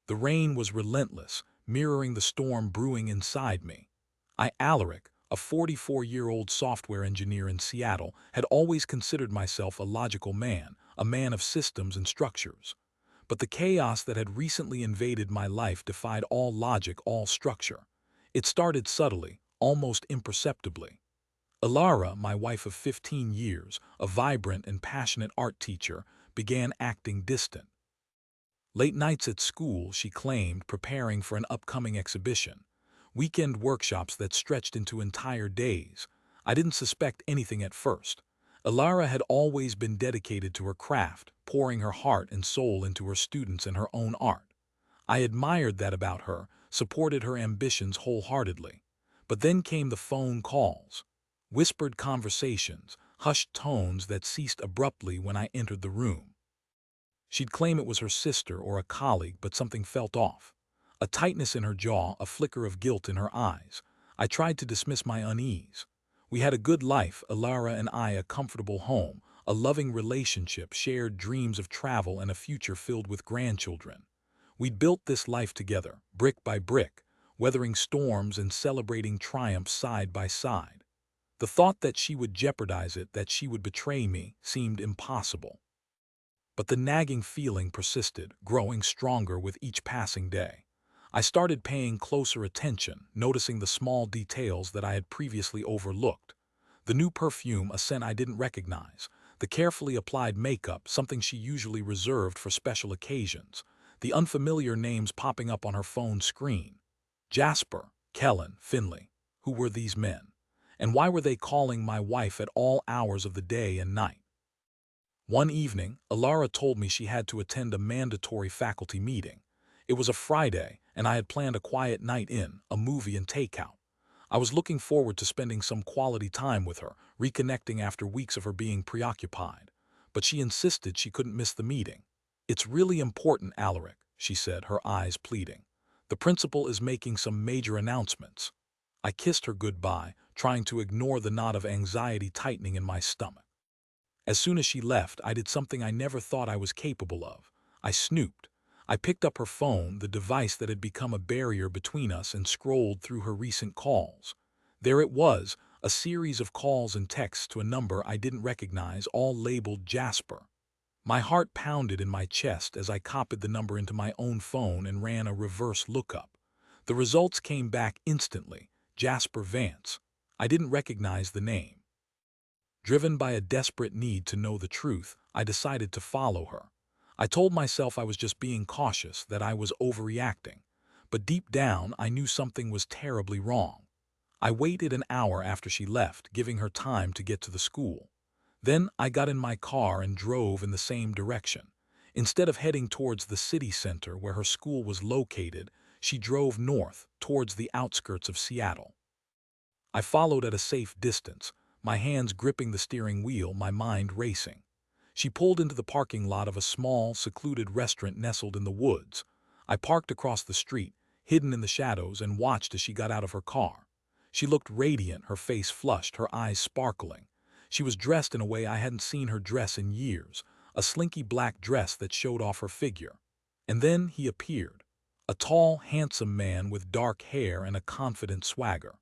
The rain was relentless, mirroring the storm brewing inside me. Alaric, a 44-year-old software engineer in Seattle, had always considered myself a logical man, a man of systems and structures. But the chaos that had recently invaded my life defied all logic, all structure. It started subtly, almost imperceptibly. Elara, my wife of 15 years, a vibrant and passionate art teacher, began acting distant. Late nights at school, she claimed, preparing for an upcoming exhibition. Weekend workshops that stretched into entire days. I didn't suspect anything at first. Elara had always been dedicated to her craft, pouring her heart and soul into her students and her own art. I admired that about her, supported her ambitions wholeheartedly. But then came the phone calls. Whispered conversations, hushed tones that ceased abruptly when I entered the room. She'd claim it was her sister or a colleague, but something felt off. A tightness in her jaw, a flicker of guilt in her eyes. I tried to dismiss my unease. We had a good life, Elara and I, a comfortable home, a loving relationship, shared dreams of travel and a future filled with grandchildren. We'd built this life together, brick by brick, weathering storms and celebrating triumphs side by side. The thought that she would jeopardize it, that she would betray me, seemed impossible. But the nagging feeling persisted, growing stronger with each passing day. I started paying closer attention, noticing the small details that I had previously overlooked. The new perfume, a scent I didn't recognize. The carefully applied makeup, something she usually reserved for special occasions. The unfamiliar names popping up on her phone screen. Jasper, Kellen, Finley. Who were these men? And why were they calling my wife at all hours of the day and night? One evening, Elara told me she had to attend a mandatory faculty meeting. It was a Friday, and I had planned a quiet night in, a movie and takeout. I was looking forward to spending some quality time with her, reconnecting after weeks of her being preoccupied. But she insisted she couldn't miss the meeting. "It's really important, Alaric," she said, her eyes pleading. "The principal is making some major announcements." I kissed her goodbye, trying to ignore the knot of anxiety tightening in my stomach. As soon as she left, I did something I never thought I was capable of. I snooped. I picked up her phone, the device that had become a barrier between us, and scrolled through her recent calls. There it was, a series of calls and texts to a number I didn't recognize, all labeled Jasper. My heart pounded in my chest as I copied the number into my own phone and ran a reverse lookup. The results came back instantly. Jasper Vance. I didn't recognize the name. Driven by a desperate need to know the truth, I decided to follow her. I told myself I was just being cautious, that I was overreacting. But deep down, I knew something was terribly wrong. I waited an hour after she left, giving her time to get to the school. Then I got in my car and drove in the same direction. Instead of heading towards the city center where her school was located, she drove north, towards the outskirts of Seattle. I followed at a safe distance, my hands gripping the steering wheel, my mind racing. She pulled into the parking lot of a small, secluded restaurant nestled in the woods. I parked across the street, hidden in the shadows, and watched as she got out of her car. She looked radiant, her face flushed, her eyes sparkling. She was dressed in a way I hadn't seen her dress in years, a slinky black dress that showed off her figure. And then he appeared, a tall, handsome man with dark hair and a confident swagger.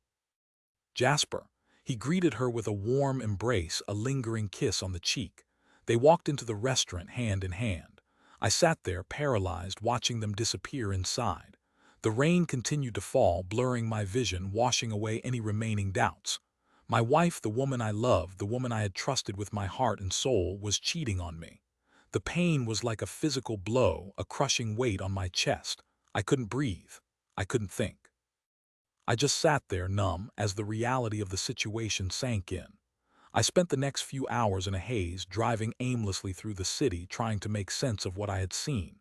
Jasper. He greeted her with a warm embrace, a lingering kiss on the cheek. They walked into the restaurant hand in hand. I sat there, paralyzed, watching them disappear inside. The rain continued to fall, blurring my vision, washing away any remaining doubts. My wife, the woman I loved, the woman I had trusted with my heart and soul, was cheating on me. The pain was like a physical blow, a crushing weight on my chest. I couldn't breathe. I couldn't think. I just sat there, numb, as the reality of the situation sank in. I spent the next few hours in a haze, driving aimlessly through the city, trying to make sense of what I had seen.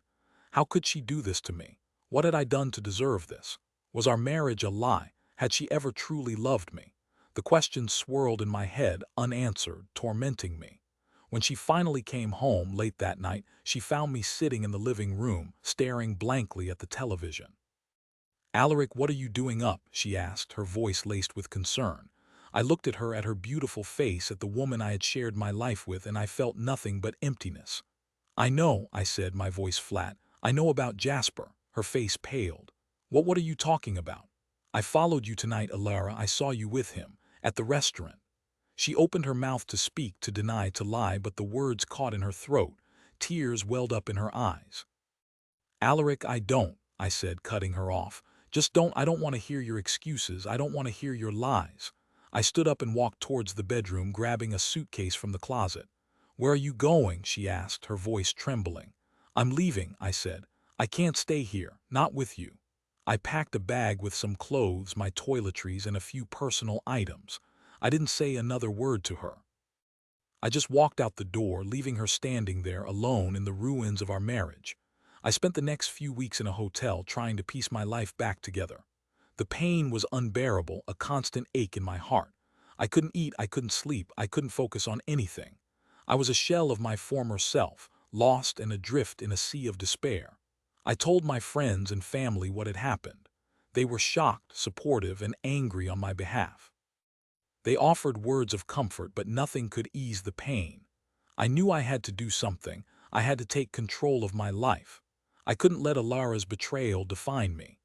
How could she do this to me? What had I done to deserve this? Was our marriage a lie? Had she ever truly loved me? The questions swirled in my head, unanswered, tormenting me. When she finally came home late that night, she found me sitting in the living room, staring blankly at the television. "Alaric, what are you doing up?" she asked, her voice laced with concern. I looked at her beautiful face, at the woman I had shared my life with, and I felt nothing but emptiness. "I know," I said, my voice flat. "I know about Jasper." Her face paled. What are you talking about? I followed you tonight, Elara. I saw you with him, at the restaurant. She opened her mouth to speak, to deny, to lie, but the words caught in her throat. Tears welled up in her eyes. Alaric, I don't, I said, cutting her off. Just don't. I don't want to hear your excuses. I don't want to hear your lies. I stood up and walked towards the bedroom, grabbing a suitcase from the closet. Where are you going? She asked, her voice trembling. I'm leaving, I said. I can't stay here, not with you. I packed a bag with some clothes, my toiletries, and a few personal items. I didn't say another word to her. I just walked out the door, leaving her standing there alone in the ruins of our marriage. I spent the next few weeks in a hotel trying to piece my life back together. The pain was unbearable, a constant ache in my heart. I couldn't eat, I couldn't sleep, I couldn't focus on anything. I was a shell of my former self, lost and adrift in a sea of despair. I told my friends and family what had happened. They were shocked, supportive, and angry on my behalf. They offered words of comfort, but nothing could ease the pain. I knew I had to do something. I had to take control of my life. I couldn't let Elara's betrayal define me.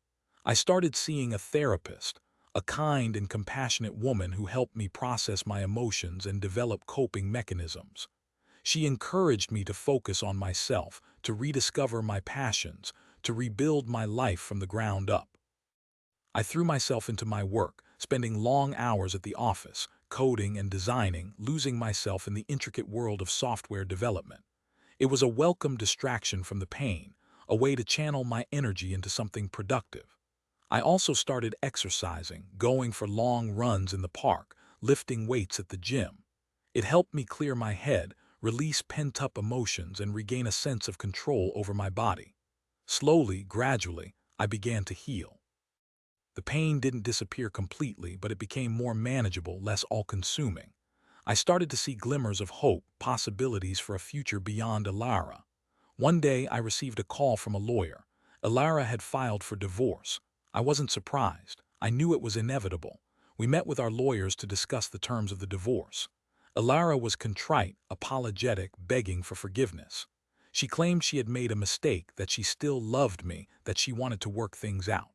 I started seeing a therapist, a kind and compassionate woman who helped me process my emotions and develop coping mechanisms. She encouraged me to focus on myself, to rediscover my passions, to rebuild my life from the ground up. I threw myself into my work, spending long hours at the office, coding and designing, losing myself in the intricate world of software development. It was a welcome distraction from the pain, a way to channel my energy into something productive. I also started exercising, going for long runs in the park, lifting weights at the gym. It helped me clear my head, release pent-up emotions, and regain a sense of control over my body. Slowly, gradually, I began to heal. The pain didn't disappear completely, but it became more manageable, less all-consuming. I started to see glimmers of hope, possibilities for a future beyond Elara. One day, I received a call from a lawyer. Elara had filed for divorce. I wasn't surprised. I knew it was inevitable. We met with our lawyers to discuss the terms of the divorce. Elara was contrite, apologetic, begging for forgiveness. She claimed she had made a mistake, that she still loved me, that she wanted to work things out.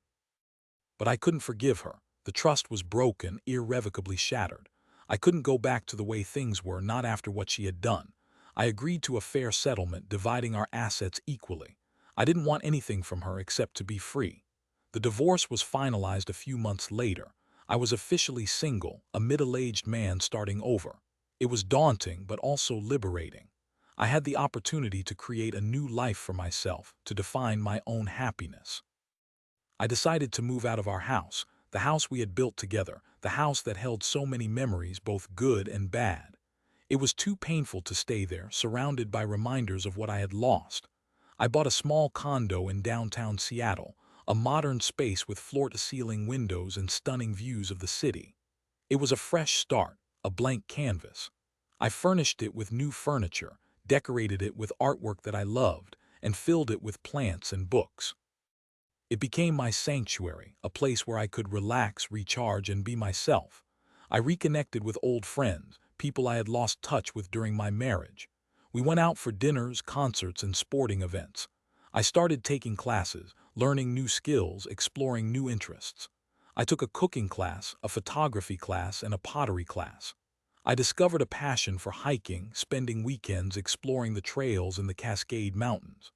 But I couldn't forgive her. The trust was broken, irrevocably shattered. I couldn't go back to the way things were, not after what she had done. I agreed to a fair settlement, dividing our assets equally. I didn't want anything from her except to be free. The divorce was finalized a few months later. I was officially single, a middle-aged man starting over. It was daunting, but also liberating. I had the opportunity to create a new life for myself, to define my own happiness. I decided to move out of our house, the house we had built together, the house that held so many memories, both good and bad. It was too painful to stay there, surrounded by reminders of what I had lost. I bought a small condo in downtown Seattle, a modern space with floor-to-ceiling windows and stunning views of the city. It was a fresh start, a blank canvas. I furnished it with new furniture, decorated it with artwork that I loved, and filled it with plants and books. It became my sanctuary, a place where I could relax, recharge, and be myself. I reconnected with old friends, people I had lost touch with during my marriage. We went out for dinners, concerts, and sporting events. I started taking classes, learning new skills, exploring new interests. I took a cooking class, a photography class, and a pottery class. I discovered a passion for hiking, spending weekends exploring the trails in the Cascade Mountains.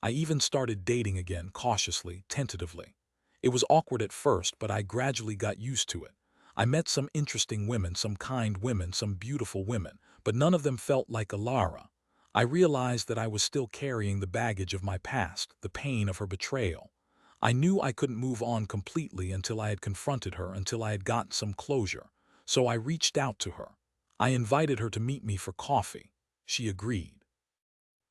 I even started dating again, cautiously, tentatively. It was awkward at first, but I gradually got used to it. I met some interesting women, some kind women, some beautiful women, but none of them felt like Elara. I realized that I was still carrying the baggage of my past, the pain of her betrayal. I knew I couldn't move on completely until I had confronted her, until I had gotten some closure. So I reached out to her. I invited her to meet me for coffee. She agreed.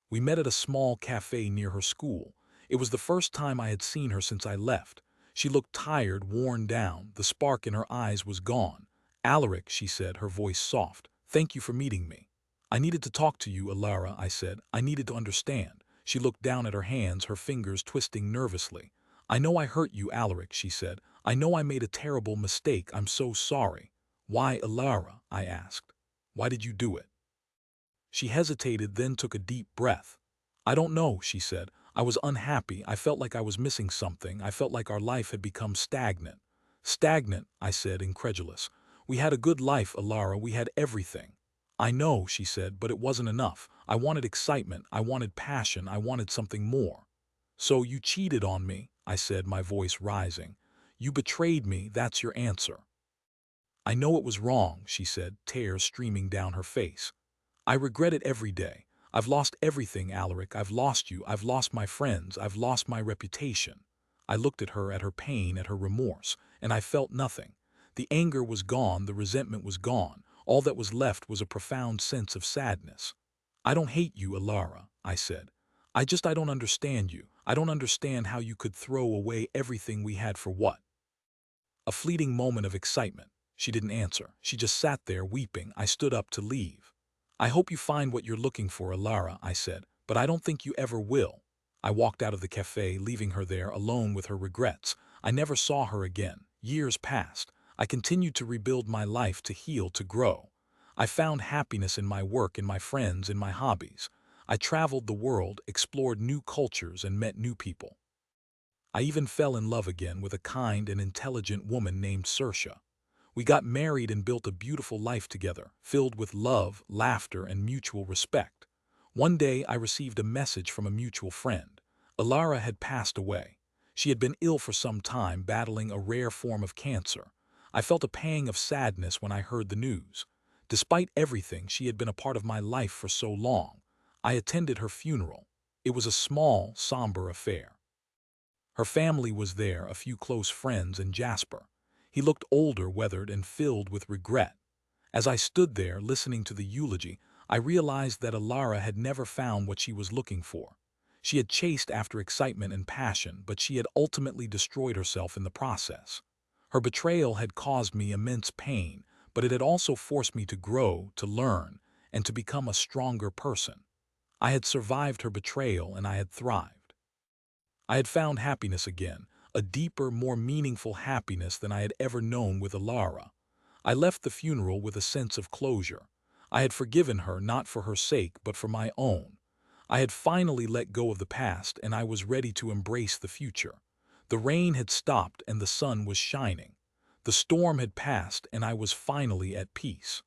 We met at a small cafe near her school. It was the first time I had seen her since I left. She looked tired, worn down. The spark in her eyes was gone. Alaric, she said, her voice soft. Thank you for meeting me. I needed to talk to you, Elara, I said. I needed to understand. She looked down at her hands, her fingers twisting nervously. I know I hurt you, Alaric, she said. I know I made a terrible mistake. I'm so sorry. Why, Elara? I asked. Why did you do it? She hesitated, then took a deep breath. I don't know, she said. I was unhappy. I felt like I was missing something. I felt like our life had become stagnant. Stagnant, I said, incredulous. We had a good life, Elara. We had everything. I know, she said, but it wasn't enough. I wanted excitement. I wanted passion. I wanted something more. So you cheated on me, I said, my voice rising. You betrayed me. That's your answer. I know it was wrong, she said, tears streaming down her face. I regret it every day. I've lost everything, Alaric. I've lost you. I've lost my friends. I've lost my reputation. I looked at her pain, at her remorse, and I felt nothing. The anger was gone. The resentment was gone. All that was left was a profound sense of sadness. I don't hate you, Elara, I said. I don't understand you. I don't understand how you could throw away everything we had for what? A fleeting moment of excitement. She didn't answer. She just sat there weeping. I stood up to leave. I hope you find what you're looking for, Elara, I said, but I don't think you ever will. I walked out of the cafe, leaving her there alone with her regrets. I never saw her again. Years passed. I continued to rebuild my life, to heal, to grow. I found happiness in my work, in my friends, in my hobbies. I traveled the world, explored new cultures, and met new people. I even fell in love again with a kind and intelligent woman named Saoirse. We got married and built a beautiful life together, filled with love, laughter, and mutual respect. One day I received a message from a mutual friend. Elara had passed away. She had been ill for some time, battling a rare form of cancer. I felt a pang of sadness when I heard the news. Despite everything, she had been a part of my life for so long. I attended her funeral. It was a small, somber affair. Her family was there, a few close friends, and Jasper. He looked older, weathered, and filled with regret. As I stood there, listening to the eulogy, I realized that Elara had never found what she was looking for. She had chased after excitement and passion, but she had ultimately destroyed herself in the process. Her betrayal had caused me immense pain, but it had also forced me to grow, to learn, and to become a stronger person. I had survived her betrayal, and I had thrived. I had found happiness again, a deeper, more meaningful happiness than I had ever known with Elara. I left the funeral with a sense of closure. I had forgiven her, not for her sake, but for my own. I had finally let go of the past, and I was ready to embrace the future. The rain had stopped and the sun was shining. The storm had passed, and I was finally at peace.